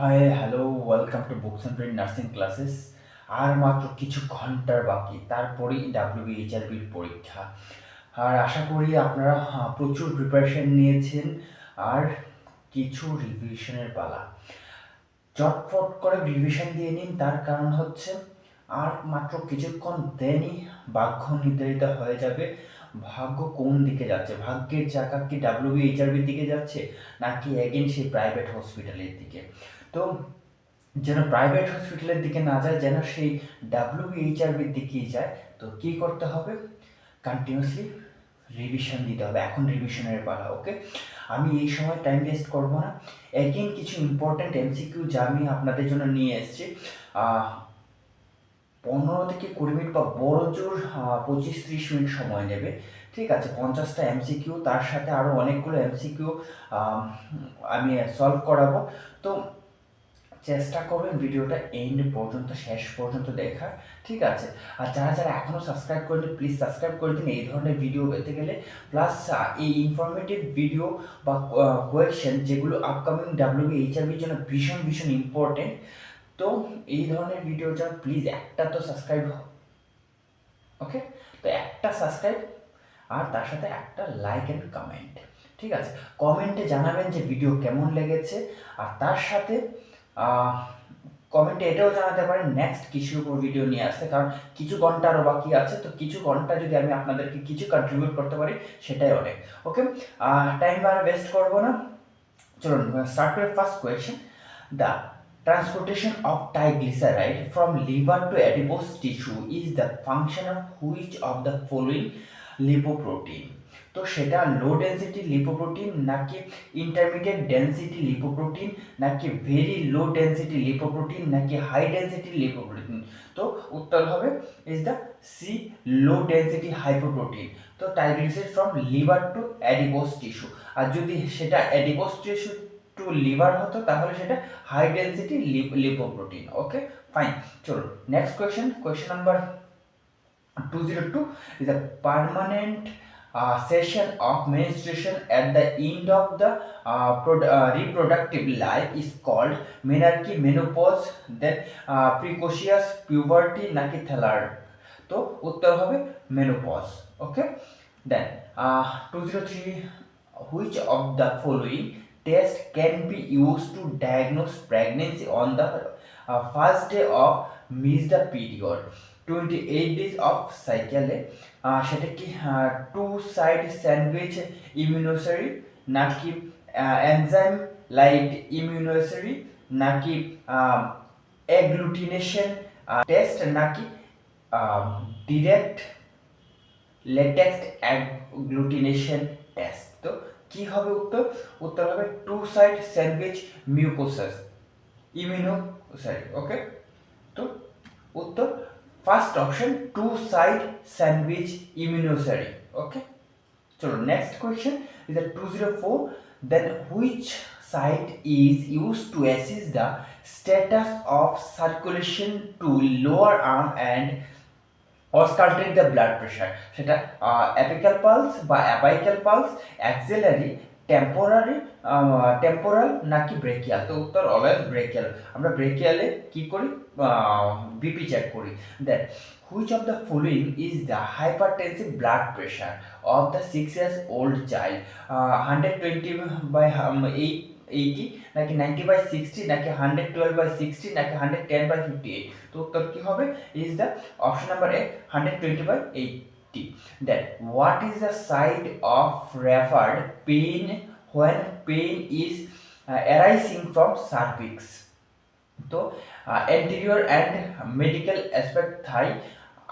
High hello welcome to books and brain nursing classes. আর মাত্র কিছু ঘন্টার বাকি, তারপরেই ডাব্লিউবিএইচআরবির পরীক্ষা। আর আশা করি আপনারা প্রচুর প্রিপারেশন নিয়েছেন আর কিছু রিভিশনের পালা। চটফট করে রিভিশন দিয়ে নিন, তার কারণ হচ্ছে আর মাত্র কিছুক্ষণ দেনই ভাগ্য নির্ধারিত হয়ে যাবে। ভাগ্য কোন দিকে যাচ্ছে, ভাগ্যের চাকা কি ডাব্লিউবিএইচআরবির দিকে যাচ্ছে নাকি এগেন সেই প্রাইভেট হসপিটালের দিকে। তো যেন প্রাইভেট হসপিটালের দিকে না যায়, যেন সেই ডাব্লিউবিএইচআরবির দিকেই যায়। তো কী করতে হবে? কন্টিনিউসলি রিভিশন দিতে হবে। এখন রিভিশনের পালা, ওকে? আমি এই সময় টাইম ওয়েস্ট করব না। এগেন কিছু ইম্পর্ট্যান্ট এমসিকিউ যা আমি আপনাদের জন্য নিয়ে এসেছি। 15 থেকে 20 মিনিট বা বড় জোর 25-30 মিনিট সময় নেবে। ঠিক আছে, 50টা এমসিকিউ, তার সাথে আরও অনেকগুলো এমসিকিউ আমি সলভ করাবো। তো চেষ্টা করবেন ভিডিওটা এন্ড পর্যন্ত, শেষ পর্যন্ত দেখার। ঠিক আছে, আর যারা যারা এখনও সাবস্ক্রাইব করেনি প্লিজ সাবস্ক্রাইব করে দিন এই ধরনের ভিডিও পেতে গেলে। প্লাস এই ইনফরমেটিভ ভিডিও বা কোয়েশ্চেন যেগুলো আপকামিং ডাব্লিউবিএইচআরবির জন্য ভীষণ ভীষণ ইম্পর্টেন্ট। তো এই ধরনের ভিডিওর জন্য প্লিজ একটা তো সাবস্ক্রাইব, ওকে? তো একটা সাবস্ক্রাইব আর তার সাথে একটা লাইক অ্যান্ড কমেন্ট। ঠিক আছে, কমেন্টে জানাবেন যে ভিডিও কেমন লেগেছে, আর তার সাথে কমেন্টে এটাও জানাতে পারেন নেক্সট কিছুর উপর ভিডিও নিয়ে আসতে, কারণ কিছু ঘন্টা আরও বাকি আছে। তো কিছু ঘন্টা যদি আমি আপনাদেরকে কিছু কন্ট্রিবিউট করতে পারি সেটাই অনেক, ওকে? টাইম আর ওয়েস্ট করবো না, চলুন start with first question. The transportation of triglyceride from liver to adipose tissue is the function of which of the following lipoprotein? তো সেটা লো ডেন্সিটি লিপোপ্রোটিন নাকি ইন্টারমিডিয়েট ডেন্সিটি লিপোপ্রোটিন নাকি ভেরি লো ডেন্সিটি লিপোপ্রোটিন নাকি high density lipoprotein? তো উত্তর হবে is the C, low density hypoprotein. তো triglyceride from liver to adipose tissue, আর যদি সেটা অ্যাডিপোস টিস্যু টু লিভার হতো তাহলে সেটা high density lipoprotein, okay? Fine, চলো next question. Question number 202 is a permanent cessation of menstruation at the end of the reproductive life is called menarche, menopause, then precocious puberty নাকি thalar? তো উত্তর হবে menopause, okay? Then 203, which of the following test can be used to diagnose pregnancy on the first day of miss the period 28 days of cycle? সেটা কি two side sandwich ইমিউনোসারি নাকি enzyme linked immunoassay নাকি agglutination test নাকি direct latex agglutination test? তো কি হবে উত্তর? উত্তর হবে two side sandwich mucosus immunoassay, okay? তো উত্তর first option two side sandwich immunoassay, okay? চলো next question is the 204, then which site is use to assess the status of circulation to lower arm and auscultate the blood pressure? সেটা apical pulse বা apical pulse, axillary, temporary, temporal নাকি brachial? তো উত্তর always ব্রেকিয়াল। আমরা ব্রেকিয়ালে কি করি? BP check করি। Then which of the following is the hypertensive blood pressure of the 6 years old child? 120/80 নাকি 90/60 নাকি 112/60 নাকি 110/58? তো উত্তর কি হবে? Is the option number A 120/80। Then what is the site of referred pain when pain is arising from cervix? তো anterior and medial aspect thigh,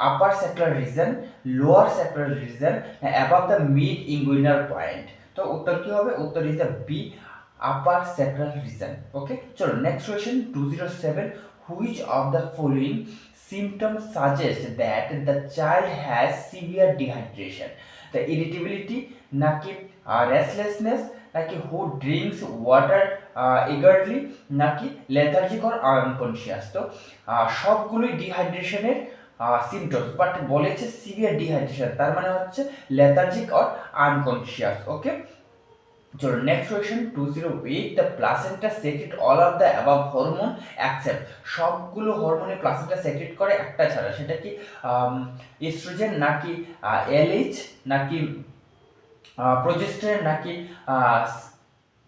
upper sacral region, lower sacral region, above the mid inguinal point? তো উত্তর কি হবে? উত্তর is the B, upper sacral region, okay? চলো next question 207, which of the following symptoms suggest that the child has severe dehydration? The irritability নাকি restlessness নাকি who drinks water eagerly নাকি lethargic or unconscious? তো সবগুলোই ডিহাইড্রেশনের symptoms, but বলেছে severe dehydration, তার মানে হচ্ছে লেথার্জিক অর আনকনশিয়াস, ওকে? চলো next question 208 the placenta secrete all of the above hormone accept সবগুলো হরমোনে প্লাসেন্টা সেক্রেট করে একটা ছাড়া সেটা কি ইস্ট্রোজেন নাকি এলএইচ নাকি প্রজেস্টেরন নাকি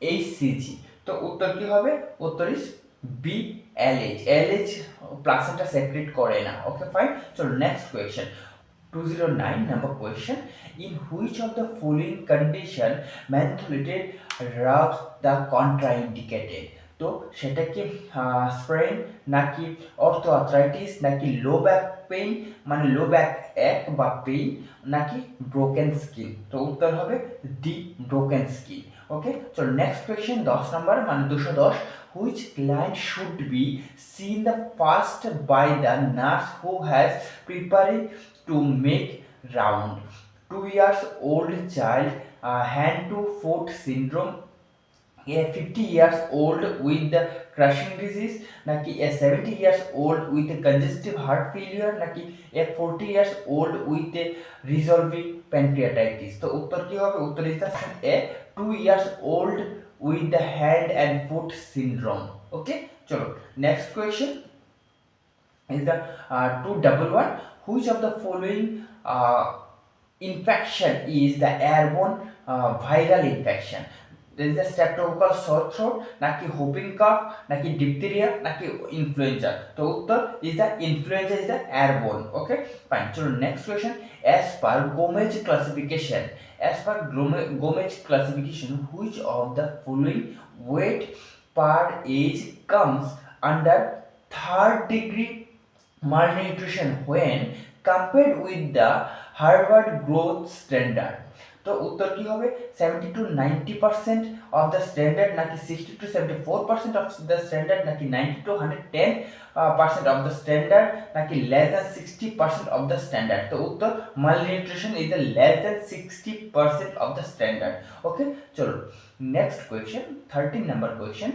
এইচসিজি তো উত্তর কি হবে উত্তর is B LH LH placenta secrete করে না ওকে ফাইন চলো next question 209 number question in which of the following condition mentholated rubs the contraindicated তো সেটা কি স্প্রেন নাকি অর্থোআর্থ্রাইটিস নাকি লো ব্যাক পেইন মানে লো ব্যাক এক বা পেইন নাকি ব্রোকেন স্কিন তো উত্তর হবে ডি ব্রোকেন স্কিন ওকে চলো নেক্সট কোয়েশ্চেন 10 নাম্বার মানে 210 which client should be seen the first by the nurse who has prepared to make round 2 years old child hand to foot syndrome a 50 years old with the crushing disease naki a 70 years old with a congestive heart failure naki a 40 years old with a resolving pancreatitis তো উত্তর কি হবে উত্তর is the a 2 years old with the hand and foot syndrome okay চলো next question is the 211 which of the following infection is the airborne viral infection there is a streptococcal sore throat নাকি whooping cough নাকি diphtheria নাকি influenza তো উত্তর is the influenza is the airborne okay fine চলো next question as per Gomez classification which of the following weight per age comes under third degree malnutrition when compared with the Harvard growth standard তো উত্তর কি হবে 70 to 90% of the standard নাকি 60 to 74% of the standard নাকি 90 to 110% of the standard নাকি less than 60% of the standard তো উত্তর malnutrition is the less than 60% of the standard okay চলো next question 13 number question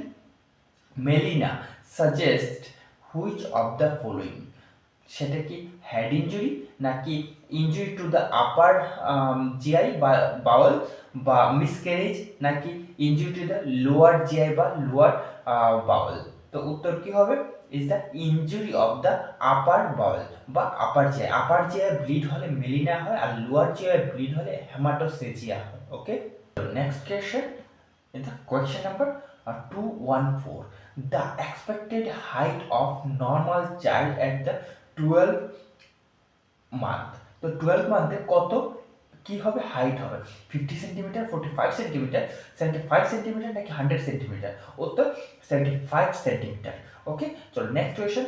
Melina suggests which of the following সেটা কি head injury নাকি injury to the upper GI বা bowel বা miscarriage নাকি injury to the lower GI বা lower bowel তো উত্তর কি হবে is the injury of the upper bowel বা আপার জিআই ব্লিড হলে মেলিনা হয় আর লোয়ার জিআই ব্লিড হলে হেমাটোসেজিয়া হয় okay next question in the question number 214 the expected height of normal child at the 12 month তো 12 মান্থে কত কি হবে হাইট হবে 50 সেন্টিমিটার 45 সেন্টিমিটার 75 সেন্টিমিটার নাকি 100 সেন্টিমিটার উত্তর 75 সেন্টিমিটার ওকে চলো next question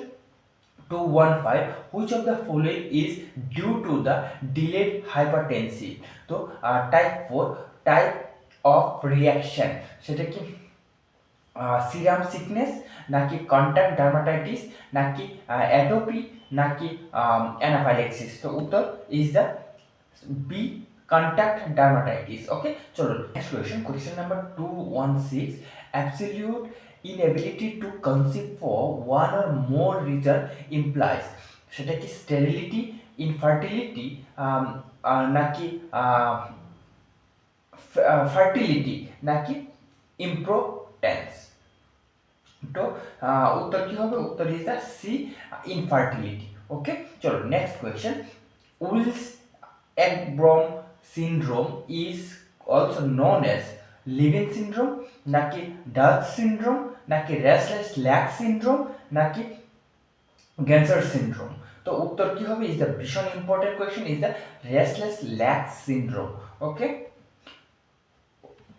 215 which of the following is due to the delayed hypertension তো type 4 type of reaction সেটা কি সিরাম সিকনেস নাকি কন্টাক্ট ডার্মাটাইটিস নাকি অ্যাটোপি নাকি অ্যানাফাইল্যাক্সিস তো উত্তর is the B contact dermatitis okay চলো next question number 216 absolute inability to conceive for one or more reason implies সেটা কি স্টেরিলিটি ইনফার্টিলিটি নাকি ফার্টিলিটি নাকি ইম্পোর্টেন্স তো উত্তর কি হবে উত্তর is the C infertility okay চলো next question Willis Ekbom syndrome is also known as Levin syndrome নাকি ডাচ সিনড্রোম নাকি রেস্টলেস ল্যাক সিনড্রোম নাকি গ্যান্সার সিনড্রোম তো উত্তর কি হবে ইজ দ্য ভীষণ important question is the restless leg syndrome okay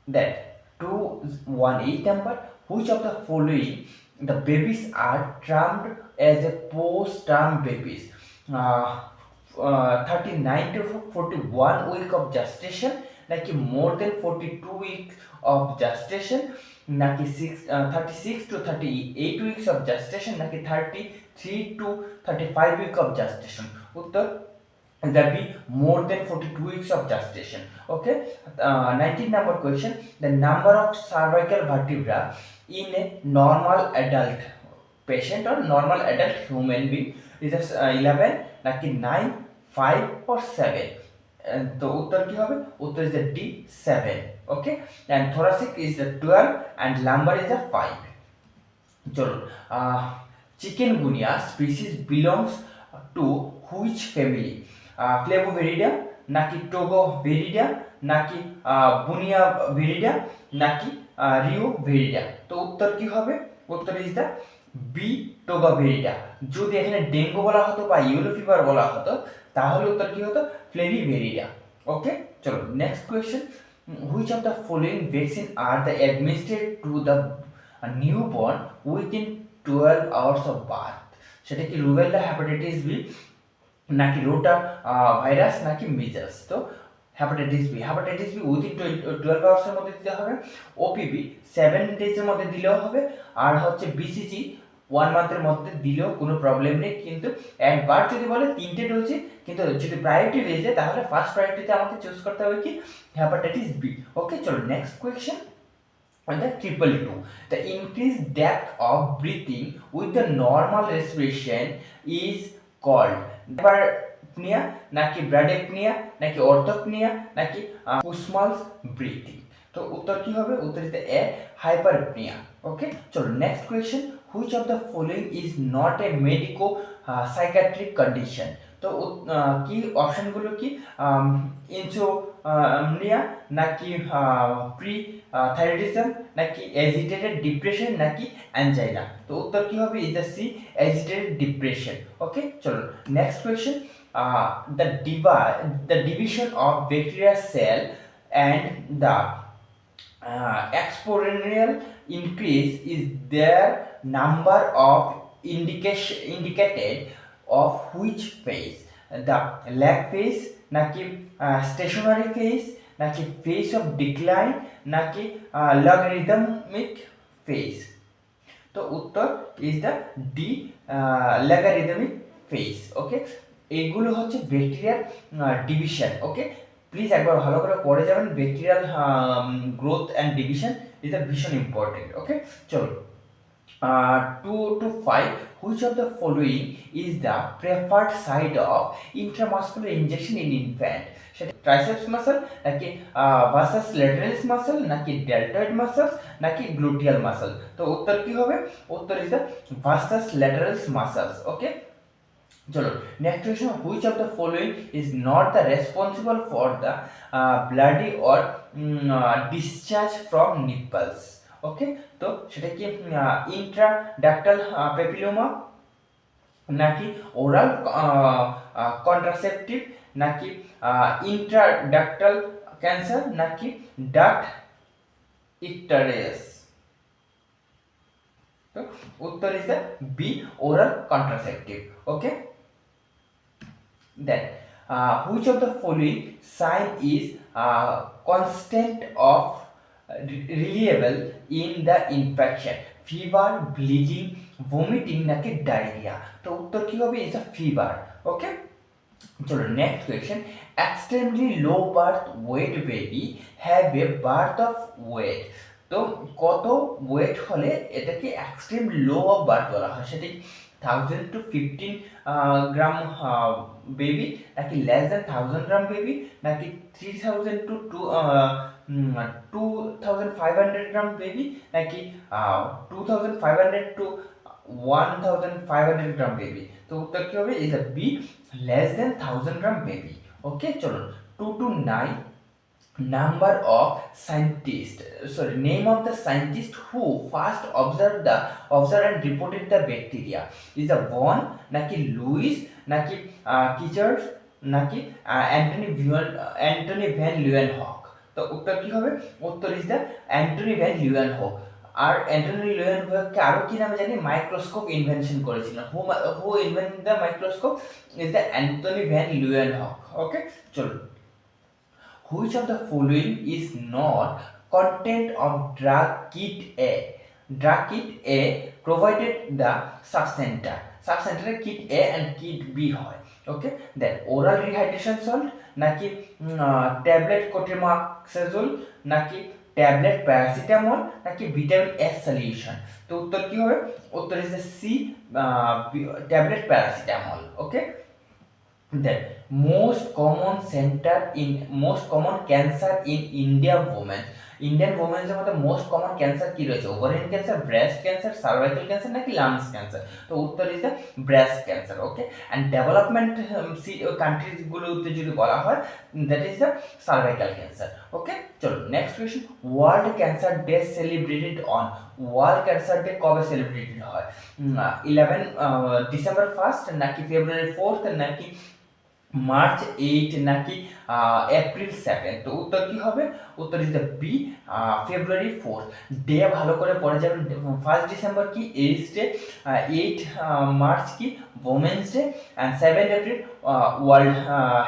that 218 number which of the following the babies are termed as a post-term babies 39 to 41 week of gestation নাকি more than 42 weeks of gestation নাকি 36 to 38 weeks of gestation নাকি 33 to 35 week of gestation উত্তর that be more than 42 weeks of gestation okay 19 number question the number of cervical vertebra in a normal adult patient or normal adult human being is 11 নাকি 9 5 or 7 তো উত্তর কি হবে উত্তর is the D 7 okay, and thoracic is the 12 and lumbar is the 5. চলুন, chikungunya species belongs to which family? Flaviviridae নাকি Togaviridae নাকি বুনিয়া ভেরিডা নাকি রিওভেরিডা? তো উত্তর কি হবে? উত্তর ইজ দ্য বি, টোগোভেরিডা। যদি এখানে ডেঙ্গু বলা হতো বা ইয়েলো ফিভার বলা হতো তাহলে উত্তর কি হতো? ফ্লেভিভেরিডা। ওকে, চলো next question. Which of the following vaccine are the administered to the newborn within 12 hours of birth? সেটা কি রুবেলা, হেপাটাইটিস বি নাকি রোটা ভাইরাস নাকি মিজেলস? তো হেপাটাইটিস বি উইদিন 12 আওয়ার্সের মধ্যে দিতে হবে, ওপিবি 7 ডেজের মধ্যে দিলেও হবে, আর হচ্ছে বিসিজি 1 মান্থের মধ্যে দিলেও কোনো প্রবলেম নেই। কিন্তু একবার যদি বলে 3টে ডোজে, কিন্তু যদি প্রায়োরিটি রয়ে যায় তাহলে ফার্স্ট প্রায়োরিটিতে আমাকে চুজ করতে হবে কি? Hepatitis B. ওকে, চলো next question. On the 222, the increased depth of breathing with the normal respiration is called hyperapnea নাকি bradyapnea নাকি orthopnea নাকি Kussmaul's breathing? তো উত্তর কি হবে? উত্তর ইজ এ, হাইপারপনিয়া। ওকে, চলো next question. Which of the following is not a medico psychiatric condition? তো কি অপশনগুলো কি? ইনসোমনিয়া নাকি প্রি থাইরয়েডিজম নাকি এজিটেটেড ডিপ্রেশন নাকি অ্যাঞ্জাইনা? তো উত্তর কি হবে? Is the C, agitated depression. Okay, চলো next question. the division of bacteria cell and the exponential increase is their number of indicated of which phase? The lag phase নাকি stationary phase নাকি phase of decline নাকি logarithmic phase? তো উত্তর is the D, logarithmic phase। ওকে, এইগুলো হচ্ছে ব্যাকটেরিয়ার division. Okay, please একবার ভালো করে পড়ে যাবেন। Bacterial growth and division is the ভীষণ ইম্পর্টেন্ট। ওকে, চলো 2 to 5, which of the following is the preferred site of intramuscular injection in infant? সেটা ট্রাইসেপস মাসল নাকি ভার্সাস ল্যাটারালিস মাসল নাকি ডেল্টয়েড মাসলস নাকি গ্লুটিয়াল মাসল? তো উত্তর কি হবে? উত্তর ইজ দ্য ভার্সাস ল্যাটারালিস মাসলস। ওকে, চলো next question. Which of the following is not the responsible for the bloody or discharge from nipples? Okay, তো সেটা কি ইন্ট্রাডাক্টাল পেপিলোমা নাকি ওরাল কন্ট্রাসেপটিভ নাকি ইন্ট্রাডাক্টাল ক্যান্সার নাকি ডাক্ট ইকটারিয়াস? তো উত্তর is the B, oral contraceptive. Okay, then which of the following sign is constant of reliable in the infection? fever, bleeding, vomiting নাকি diarrhoea? তো উত্তর কি হবে? Is the fever. ওকে, চলো next question. Extremely low birth weight baby have a birth of weight? তো কত wait হলে এটাকে এক্সট্রিম লো অফ বার্থ বলা হয়? সেটি 1000 to 15 গ্রাম বেবি নাকি লেস দেন 1000 গ্রাম বেবি নাকি 3000 to 2500 গ্রাম বেবি নাকি 2500 to 1500 গ্রাম বেবি? তো উত্তর কি হবে? Is uh B, less than 1000 gram baby. Okay, চলো 2 to 9, number of scientists, name of the scientist who first observed and reported the bacteria? is a Von নাকি Luis নাকি কিচার্স নাকি Antony van Leeuwenhoek? তো উত্তর কি হবে? উত্তর is the Antonie van Leeuwenhoek. আর অ্যান্টনি লিউয়েনহককে আরো কি নামে জানি? মাইক্রোস্কোপ ইনভেনশন করেছিলেন। Who invent the microscope? Is the Antonie van Leeuwenhoek. Okay, চলো which of the following is not content of drug kit A? drug kit A provided the subcenter kit A and kit B হয়। Okay, then oral rehydration salt নাকি tablet cotrimoxazole নাকি tablet paracetamol নাকি vitamin S solution? তো উত্তর কি হবে? উত্তর is the C, tablet paracetamol. Okay, Then most common cancer in India women. Indian ওমেন্সের মধ্যে মোস্ট কমন ক্যান্সার কি রয়েছে? Ovarian cancer, breast cancer, cervical cancer নাকি লাংস ক্যান্সার? তো উত্তর is the breast cancer. Okay, and development কান্ট্রিজগুলোতে যদি বলা হয় that is the cervical cancer. Okay, চলো next question. World cancer day celebrated on, world cancer day কবে celebrated হয়? 11 ডিসেম্বর 1 নাকি ফেব্রুয়ারি 4 নাকি মার্চ 8 নাকি এপ্রিল 7? তো উত্তর কি হবে? উত্তর is the B, February 4। Day ভালো করে পড়ে যাবেন। 1 ডিসেম্বর কি? এইডস ডে, 8 মার্চ কি? Women's day, and 7 April world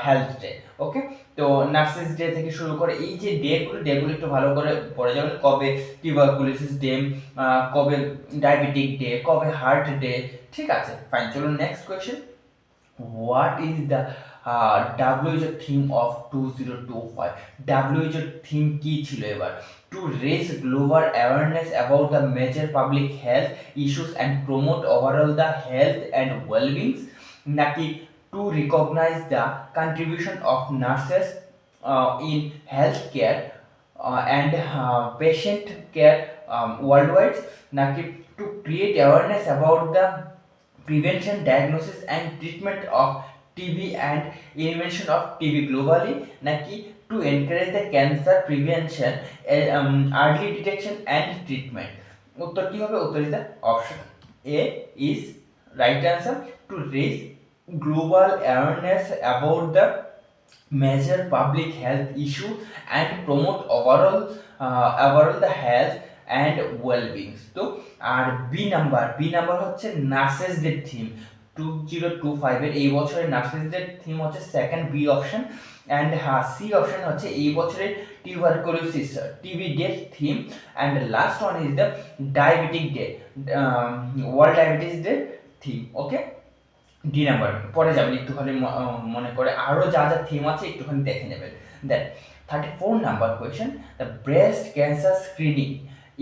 health day. Okay, তো নার্সেস ডে থেকে শুরু করে এই যে ডেগুলো একটু ভালো করে পড়ে যাবেন। কবে টিউবারকুলোসিস ডে, কবে ডায়াবেটিক ডে, কবে হার্ট ডে। ঠিক আছে, ফাইন। চলুন next question. What is the WHO theme of 2025? WHO theme কি ছিল এবার? To raise global awareness about the major public health issues and promote overall the health and well-being, নাকি to recognize the contribution of nurses in healthcare and patient care worldwide, নাকি to create awareness about the prevention, diagnosis and treatment of TB and elimination of TB globally, নাকি to encourage the cancer prevention, early detection and treatment? উত্তর কি হবে? উত্তর is the option A is right answer, to raise global awareness about the major public health issue and promote overall the health and well-being. তো আর B number হচ্ছে নার্সেসদের theme 2025 এর এই বছরের নার্সেসদের থিম হচ্ছে second, B option. And C option হচ্ছে এই বছরের tuberculosis TB day theme. And last one is the diabetic day, world diabetes day theme. Okay, D number পরে যাবেন একটুখানি মনে করে, আরও যা যা থিম আছে একটুখানি দেখে নেবেন। Then 34 number question. The breast cancer screening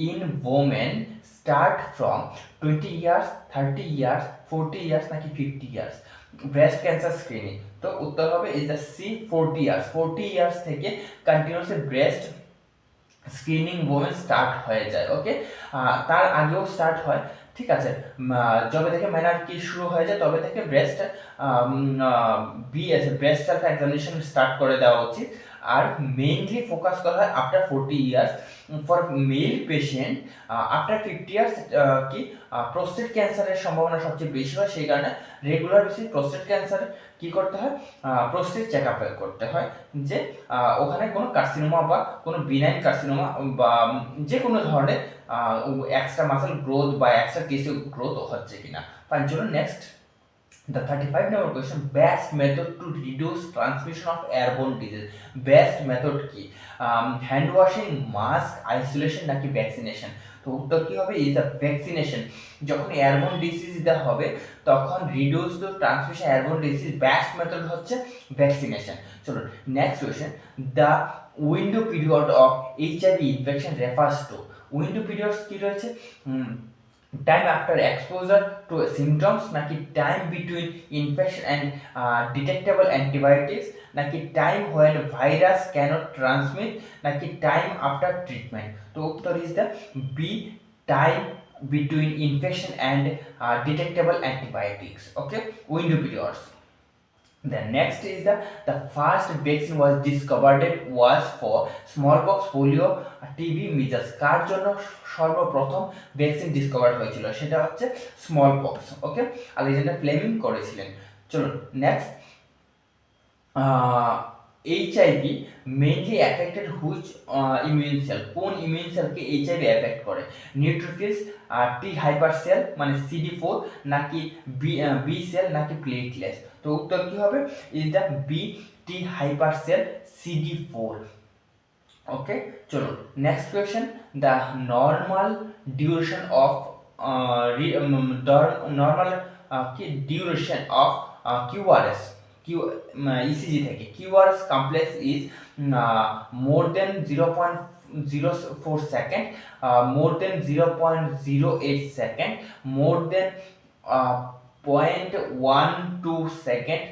in women start from 20 years, 30 years, 40 years নাকি 50 ইয়ার্স? ব্রেস্ট ক্যান্সার স্ক্রিনিং, তো উত্তর হবে is the C, 40 years. 40 years থেকে continuously breast screening women start হয়ে যায়। ওকে, তার আগেও স্টার্ট হয়। ঠিক আছে, যবে থেকে মেনার্কি শুরু হয়ে যায় তবে থেকে breast breast self examination start করে দেওয়া উচিত। আর মেইনলি ফোকাস করা হয় after 40 years. For male patient after 50 years কি প্রোস্টেট ক্যান্সারের সম্ভাবনা সবচেয়ে বেশি হয়, সেই কারণে রেগুলার বেসিস প্রোস্টেট ক্যান্সারে কি করতে হয়? প্রোস্টেট চেক আপ করতে হয় যে ওখানে কোনো কার্সিনোমা বা কোনো বিনাইন কার্সিনোমা বা যে কোনো ধরনের এক্সট্রা মাসেল গ্রোথ বা এক্সট্রা টিস্যু গ্রোথ হচ্ছে কিনা। ফাইন, চলুন next. The 35 number question, best method to reduce transmission of airborne disease. Best method কি? হ্যান্ড ওয়াশিং, মাস্ক, আইসোলেশন নাকি ভ্যাকসিনেশন? তো উত্তর কি হবে? Is the vaccination. যখন এয়ারবোন ডিজিজ হবে তখন reduce the transmission airborne disease best method হচ্ছে ভ্যাকসিনেশন। চলুন next question. The window period of HIV infection refers to. Window periods কি রয়েছে? Time after exposure to symptoms, নাকি time between infection and detectable antibiotics, নাকি time when virus can't transmit, নাকি time after treatment? তো উত্তর is the B, time between infection and detectable antibiotics. Okay, window periods. The next is the first vaccine was discovered was for smallpox, polio, TB, measles. কার জন্য সর্বপ্রথম vaccine discover হয়েছিল? সেটা হচ্ছে smallpox. ওকে, Alexander Fleming করেছিলেন। চলুন next. HIV mainly affected which immune cell? কোন immune সেলকে HIV affect করে? Neutrophils, টি hyper sell মানে CD4, নাকি বি সেল, নাকি প্লেটলেটস? তো উত্তর কি হবে? Is the B, T hyper cell CD4। Okay, চলুন next question. The normal duration of normal কি ডিউরেশন অফ QRS ECG থেকে QRS complex is more than 0.04 second, more than 0.08 second, more than 0.12 second,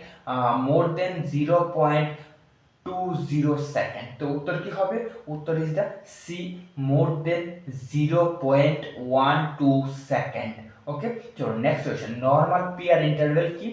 more than 0.20 second. তো উত্তর কি হবে? উত্তর is the C, more than 0.12 second. Okay, চলো next question. Normal PR interval কি?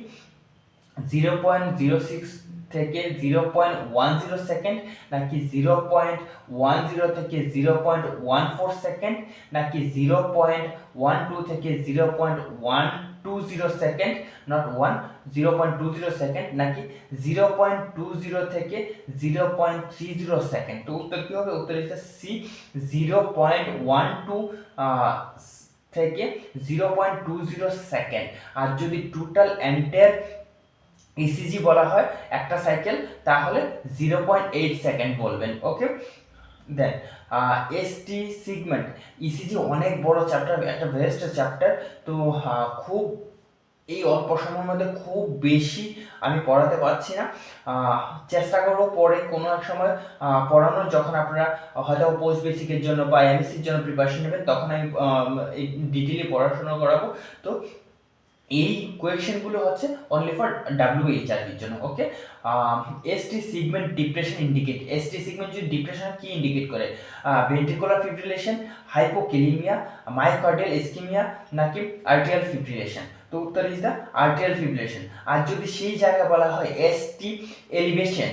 0.06 থেকে 0.10 second, নাকি 0.10 থেকে 0.14 সেকেন্ড, নাকি 0.12 থেকে 0.120 সেকেন্ড, নট 1, 0.20 সেকেন্ড, নাকি 0.20 থেকে 0.30 সেকেন্ড। তো উত্তর কি হবে? উত্তর হচ্ছে সি, 0.12 থেকে 0.20 সেকেন্ড। আর যদি টোটাল এন্টায়ার ইসিজি বলা হয় একটা সাইকেল, তাহলে 0.8 সেকেন্ড বলবেন। ওকে, দেন এসটি সিগমেন্ট। ইসিজি অনেক বড় চ্যাপ্টার, একটা ভেস্ট চ্যাপ্টার। তো খুব এই অল্প সময়ের মধ্যে খুব বেশি আমি পড়াতে পারছি না। চেষ্টা করবো পরে কোনো এক সময় পড়ানোর, যখন আপনারা হয়তো পোস্ট বেসিকের জন্য বা এমএসসির জন্য প্রিপারেশন নেবেন, তখন আমি ডিটেইলি পড়াশোনা করাবো। তো এই কোয়েশ্চেনগুলো হচ্ছে অনলি ফর ডাব্লিউএইচআরবির জন্য। Okay, ST segment depression indicate. ST segment যদি ডিপ্রেশন কি ইন্ডিকেট করে? Ventricular fibrillation, hypokalaemia, myocardial ischaemia, নাকি আর্টিরিয়াল ফিব্রিলেশন। তো উত্তর ইজ দ্য আর্টিরিয়াল ফিব্রিলেশন। আর যদি সেই জায়গায় বলা হয় এসটি এলিভেশন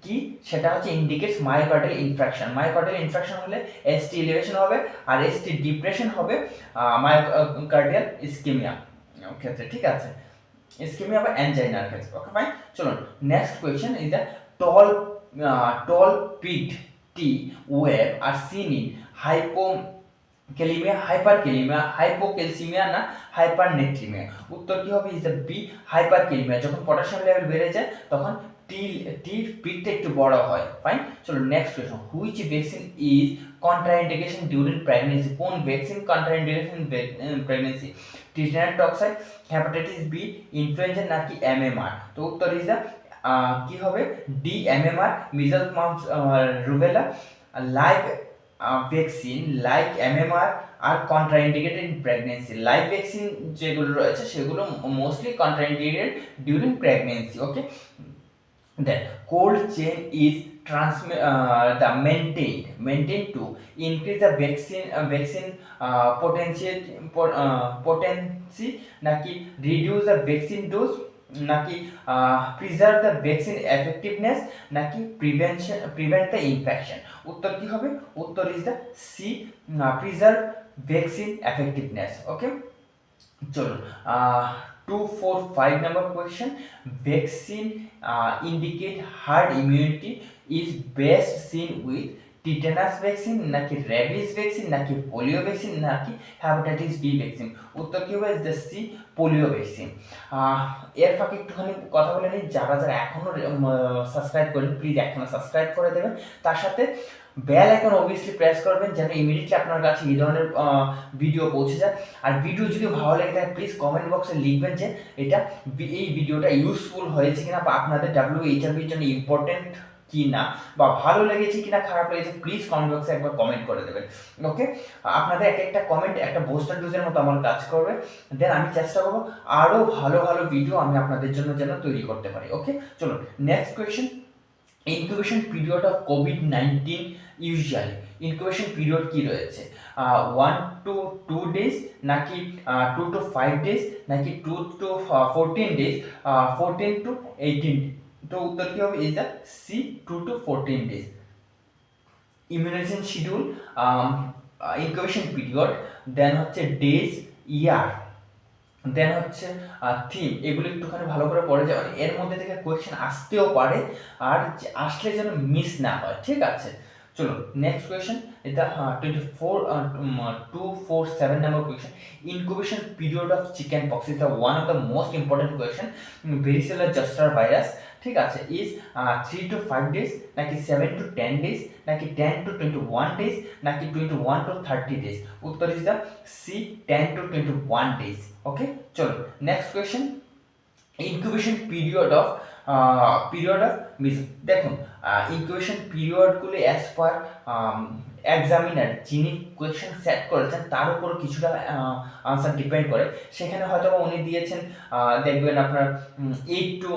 কি, সেটা হচ্ছে indicates myocardial infraction. Myocardial infraction হলে এসটি এলিভেশন হবে, আর এসটি ডিপ্রেশন হবে মায়োকার্ডিয়াল ইসকিমিয়া ক্ষেত্রে। ঠিক আছে, ইসকিমিয়া বা অ্যানজাইনার ক্ষেত্রে। ওকে ফাইন, চলুন next question is the tall peaked T wave are seen in hypokalaemia, hyperkalaemia, hypocalcaemia, না হাইপারনেট্রিমিয়া। উত্তর কি হবে? Is the B, hyperkalaemia. যখন পটাশিয়াম লেভেল বেড়ে যায় তখন টির পিকটা একটু বড় হয়। ফাইন, চলো next question. Which vaccine is contraindication during pregnancy? কোন vaccine contraindication pregnancy? Tetanus toxoid, hepatitis B, influenza, নাকি এমএমআর? তো উত্তর ইজ দ্য কি হবে? D, MMR, measles, mumps, rubella. Live vaccine like MMR are contraindicated in pregnancy. Live vaccine যেগুলো রয়েছে সেগুলো mostly contraindicated during pregnancy. Okay, then cold chain is maintained to increase the vaccine potency, নাকি reduce the vaccine dose, নাকি preserve the vaccine effectiveness, নাকি prevent the infection? উত্তর কি হবে? উত্তর is the C, preserve vaccine effectiveness. ওকে, চলুন 245 number question. Vaccine indicate herd immunity is best seen with টিটানাস vaccine, নাকি rabies vaccine, নাকি পোলিও ভ্যাকসিন, নাকি হ্যাপাটাইটিস বি ভ্যাকসিন? উত্তর কি হবে? The sea, polio vaccine. এর ফাঁকে একটুখানি কথা বলে নিই, যারা যারা এখনও সাবস্ক্রাইব করেন প্লিজ এখনও সাবস্ক্রাইব করে দেবেন। তার সাথে বেল আইকন অবভিয়াসলি প্রেস করবেন, যেন ইমিডিয়েটলি আপনার কাছে এই ধরনের ভিডিও পৌঁছে যায়। আর ভিডিও যদি ভালো লেগে থাকে প্লিজ কমেন্ট বক্সে লিখবেন যে এই ভিডিওটা ইউজফুল হয়েছে কিনা, বা আপনাদের ডাব্লিউএইচআরবির জন্য ইম্পর্টেন্ট কি না, বা ভালো লেগেছে কিনা খারাপ লেগেছে, প্লিজ কমেন্ট বক্সে একবার কমেন্ট করে দেবেন। ওকে, আপনাদের এক একটা কমেন্ট একটা বুস্টার ডোজের মতো আমার কাজ করবে। দেন আমি চেষ্টা করবো আরও ভালো ভালো ভিডিও আমি আপনাদের জন্য যেন তৈরি করতে পারি। ওকে, চলুন next question. Incubation period of COVID-19 usually, incubation period কি রয়েছে? 1 to 2 days, নাকি 2 to 5 days, নাকি 2 to 14 days, 14 to 18? তো উত্তর কি হবে? Is the C, 2 to 14 days. Immunisation schedule, incubation period, then হচ্ছে ডেজ, ইয়ার, দেন হচ্ছে থিম। এগুলো একটুখানি ভালো করে পড়ে যাবেন, এর মধ্যে থেকে কোয়েশ্চেন আসতেও পারে, আর আসলে যেন মিস না হয়। ঠিক আছে, চলো নেক্সট কোয়েশ্চেন। এটা 247 number question. Incubation period of chicken pox is the one of the most important question. Varicella zoster virus, ঠিক আছে, is 3 to 5 days, নাকি 7 to 10 days, নাকি 10 to 21 days, নাকি 21 to 30 days? উত্তর is the C, 10 to 21 days. ওকে, চলো next question. Incubation period of দেখুন, incubation পিরিয়ডগুলো as per examiner যিনি question set করেছেন তার উপর কিছুটা আনসার ডিপেন্ড করে। সেখানে হয়তো উনি দিয়েছেন দেখবেন আপনার 8 to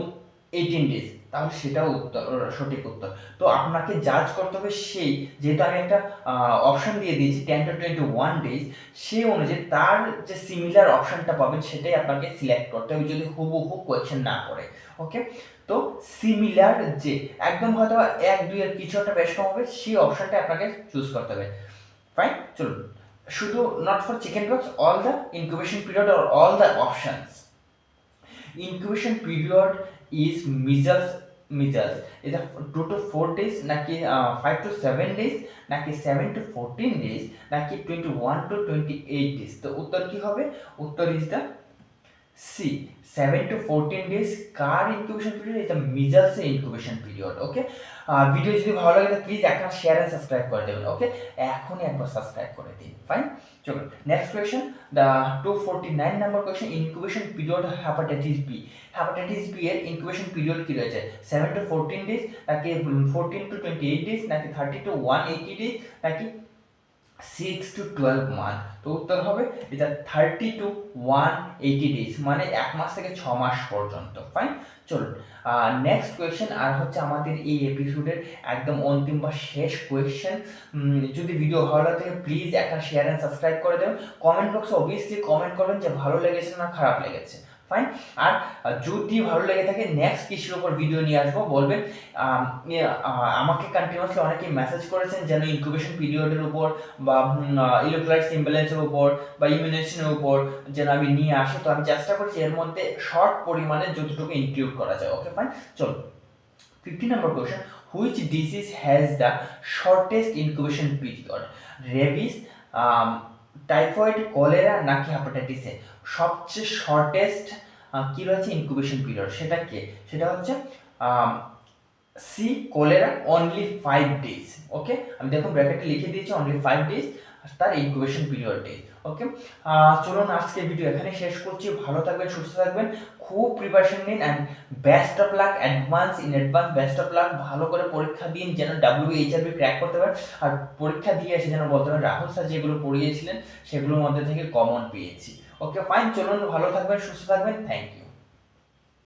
18 ডেজ, তাহলে সেটাও উত্তর, সঠিক উত্তর। তো আপনাকে জাজ করতে হবে সেই, যেহেতু আমি একটা অপশন দিয়ে দিয়েছি 10 to 21 ডেজ, সেই অনুযায়ী তার যে সিমিলার অপশনটা পাবেন সেটাই আপনাকে সিলেক্ট করতে হবে, যদি হুবহু কোয়েশ্চেন না করে। ওকে, তো সিমিলার যে একদম হয়তো 1-2 এর কিছু একটা বেশ কম হবে, সেই অপশনটা আপনাকে চুজ করতে হবে। ফাইন, চলুন। শুধু not for chicken pox, all the incubation period or all the options. Incubation period is measles এটা 2 to 4 days নাকি 5 to 7 days নাকি 7 to 14 days নাকি 21 to 28 days? তো উত্তর কি হবে? উত্তর is the C, 7 to 14 days। Car incubation period? এটা মিজালসের ইনকিউবেশন পিরিয়ড। ওকে, ভিডিও যদি ভালো লাগে তো প্লিজ একটা শেয়ার এন্ড সাবস্ক্রাইব করে দেবেন। ওকে, এখনই একবার সাবস্ক্রাইব করে দিন। ফাইন, চলুন next question, the 249 number question, incubation period hepatitis B. Hepatitis B এর ইনকিউবেশন পিরিয়ড কি রয়েছে? 7 to 14 days নাকি 14 to 28 days নাকি 30 to 180 days নাকি 6 to 12 মান্থ? তো উত্তর হবে এটা 30 to 180 ডেজ, মানে 1 মাস থেকে 6 মাস পর্যন্ত। ফাইন, চলুন নেক্সট কোয়েশ্চেন, আর হচ্ছে আমাদের এই এপিসোডের একদম অন্তিম বা শেষ কোয়েশ্চেন। যদি ভিডিও ভালো লাগে প্লিজ একটা শেয়ার অ্যান্ড সাবস্ক্রাইব করে দেবেন। কমেন্ট বক্সে অবভিয়াসলি কমেন্ট করবেন যে ভালো লেগেছে না খারাপ লেগেছে। ফাইন, আর যদি ভালো লেগে থাকে নেক্সট কিসের উপর ভিডিও নিয়ে আসবো বলবেন। আমাকে কন্টিনিউয়াসলি অনেকেই মেসেজ করেছেন যেন ইনকিউবেশন পিরিয়ডের উপর বা ইলেকট্রোলাইট ইমব্যালেন্সের উপর বা ইমিউনেশনের উপর যেন আমি নিয়ে আসি, তো আমি চেষ্টা করছি এর মধ্যে শর্ট পরিমাণে যতটুকু ইনক্লুড করা যায়। ওকে, ফাইন, চলো 50 number question, which disease has the shortest incubation period? Rabies, typhoid, cholera নাকি হেপাটাইটিস এ? সবচেয়ে শর্টেস্ট কি রয়েছে ইনকিউবেশন পিরিয়ড, সেটা কে? সেটা হচ্ছে সি, কলেরা, অনলি 5 days। ওকে, আমি দেখুন ব্র্যাকেটে লিখে দিয়েছি অনলি 5 days তার ইনকিউবেশন পিরিয়ড ডেজ। ওকে, চলুন আজকে ভিডিও এখানে শেষ করছি। ভালো থাকবেন, সুস্থ থাকবেন, খুব প্রিপারেশন নিন and best of luck, advance best of luck. ভালো করে পরীক্ষা দিন যেন WHRB ক্র্যাক করতে পারেন, আর পরীক্ষা দিয়ে এসে যেন বলতে পারেন রাহুল স্যার যেগুলো পড়িয়েছিলেন সেগুলোর মধ্যে থেকে কমন পেয়েছি। ওকে, ফাইন, চলুন ভালো থাকবেন, সুস্থ থাকবেন, থ্যাংক ইউ।